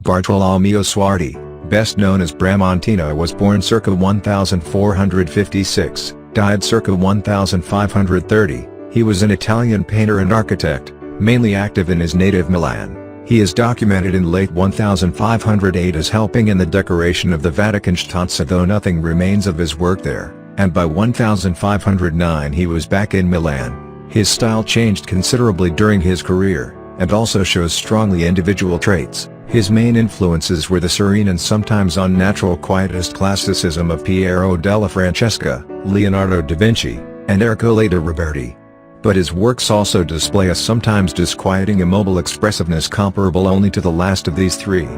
Bartolomeo Suardi, best known as Bramantino, was born circa 1456, died circa 1530. He was an Italian painter and architect, mainly active in his native Milan. He is documented in late 1508 as helping in the decoration of the Vatican Stanze, though nothing remains of his work there, and by 1509 he was back in Milan. His style changed considerably during his career, and also shows strongly individual traits. His main influences were the serene and sometimes unnatural quietist classicism of Piero della Francesca, Leonardo da Vinci, and Ercole de Roberti. But his works also display a sometimes disquieting immobile expressiveness comparable only to the last of these three.